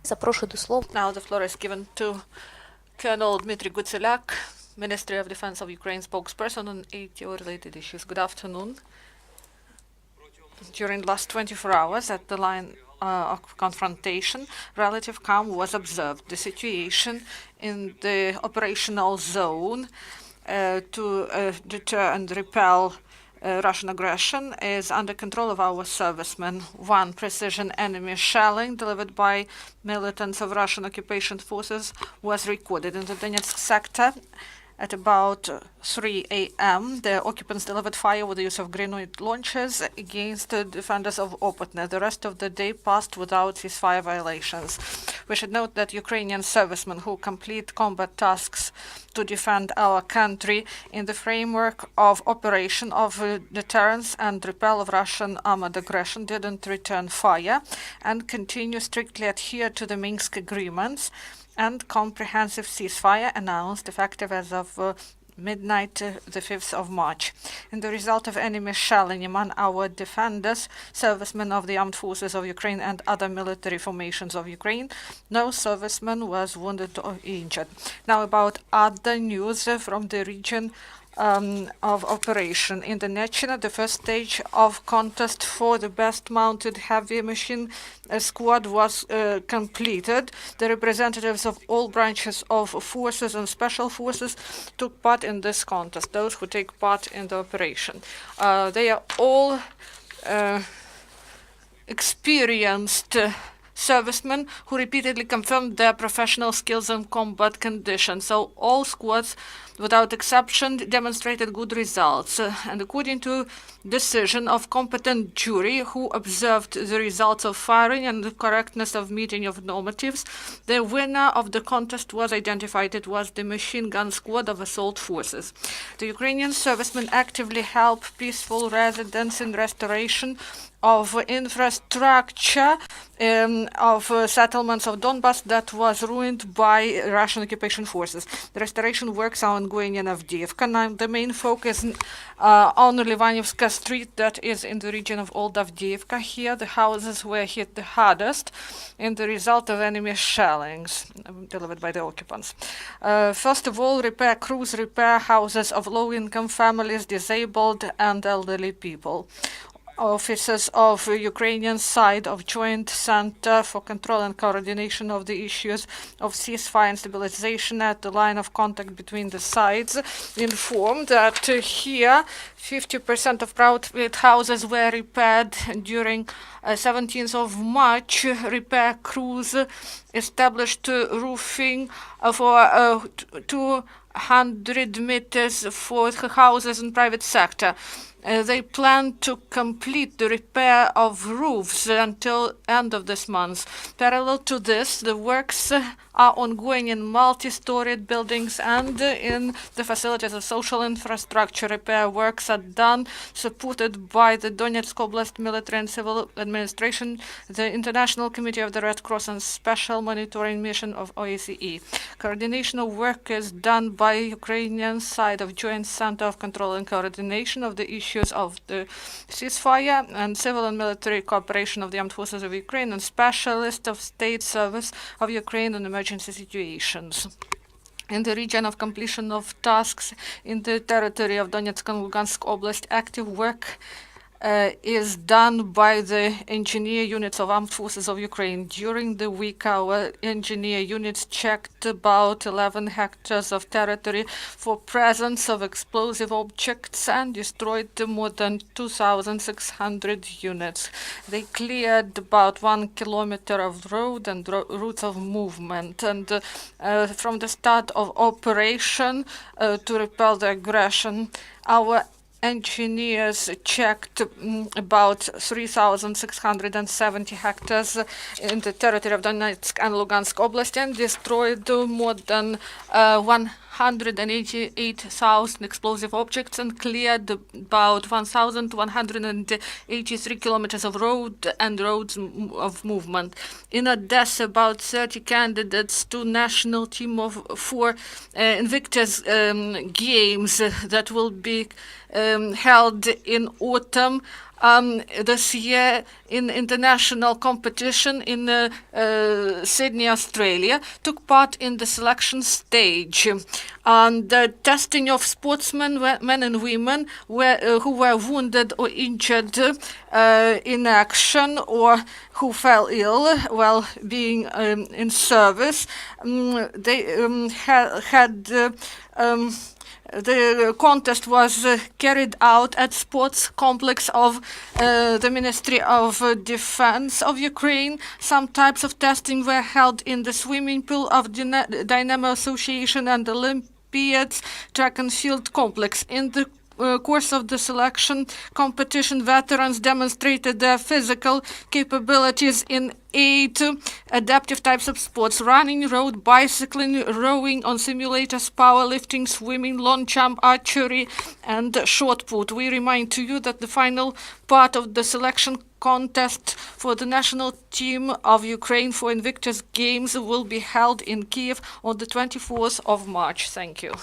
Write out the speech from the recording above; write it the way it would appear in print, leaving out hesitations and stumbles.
Запрошую до слова. Now the floor is given to Colonel Dmytro Hutsulyak, Ministry of Defense of Ukraine spokesperson on ATO-related issues. Good afternoon. During the last 24 hours at the line of confrontation, relative calm was observed. The situation in the operational zone to deter and repel Russian aggression is under control of our servicemen. One precision enemy shelling delivered by militants of Russian occupation forces was recorded in the Donetsk sector. At about 3 a.m., the occupants delivered fire with the use of grenade launchers against the defenders of Opotne. The rest of the day passed without ceasefire violations. We should note that Ukrainian servicemen who complete combat tasks to defend our country in the framework of operation of deterrence and repel of Russian armed aggression didn't return fire and continue strictly adhere to the Minsk agreements and comprehensive ceasefire announced effective as of midnight the 5th of March. In the result of enemy shelling among our defenders, servicemen of the armed forces of Ukraine and other military formations of Ukraine, no serviceman was wounded or injured. Now about other news from the region of operation. In the Nechina, the first stage of contest for the best mounted heavy machine squad was completed. The representatives of all branches of forces and special forces took part in this contest, those who take part in the operation. They are all experienced servicemen who repeatedly confirmed their professional skills in combat conditions. So all squads, without exception, demonstrated good results. And according to decision of competent jury who observed the results of firing and the correctness of meeting of normatives, the winner of the contest was identified. It was the machine gun squad of assault forces. The Ukrainian servicemen actively help peaceful residents in restoration of infrastructure of settlements of Donbass that was ruined by Russian occupation forces. The restoration works are ongoing in Avdiivka. Now the main focus on Livanivska Street, that is in the region of Old Avdiivka. Here the houses were hit the hardest in the result of enemy shellings delivered by the occupants. First of all, repair crews repair houses of low-income families, disabled and elderly people. Officers of Ukrainian side of Joint Center for Control and Coordination of the Issues of Ceasefire and Stabilization at the line of contact between the sides informed that here 50% of private houses were repaired during 17th of March. Repair crews established roofing for 200 meters for houses in private sector. They plan to complete the repair of roofs until end of this month. Parallel to this, the works are ongoing in multi-storied buildings and in the facilities of social infrastructure. Repair works are done, supported by the Donetsk Oblast Military and Civil Administration, the International Committee of the Red Cross and Special Monitoring Mission of OSCE. Coordination of work is done by Ukrainian side of Joint Center of Control and Coordination of the issues of the ceasefire and civil and military cooperation of the armed forces of Ukraine and specialist of state service of Ukraine in emergency situations. In the region of completion of tasks in the territory of Donetsk and Lugansk Oblast, active work is done by the engineer units of armed forces of Ukraine. During the week, our engineer units checked about 11 hectares of territory for presence of explosive objects and destroyed more than 2,600 units. They cleared about 1 kilometer of road and routes of movement. And from the start of operation to repel the aggression, our engineers checked about 3,670 hectares in the territory of Donetsk and Lugansk Oblast and destroyed more than 188,000 explosive objects and cleared about 1,183 kilometers of road and roads of movement. In Odessa, about 30 candidates to national team for Invictus games that will be held in autumn this year in international competition in Sydney, Australia, took part in the selection stage. And the testing of sportsmen, men and women, who were wounded or injured in action or who fell ill while being in service. The contest was carried out at sports complex of the Ministry of Defense of Ukraine. Some types of testing were held in the swimming pool of Dynamo Association and Olympiads track and field complex. In the course of the selection competition, veterans demonstrated their physical capabilities in 8 adaptive types of sports: running, road, bicycling, rowing on simulators, powerlifting, swimming, long jump, archery, and shot put. We remind to you that the final part of the selection contest for the national team of Ukraine for Invictus Games will be held in Kiev on the 24th of March. Thank you.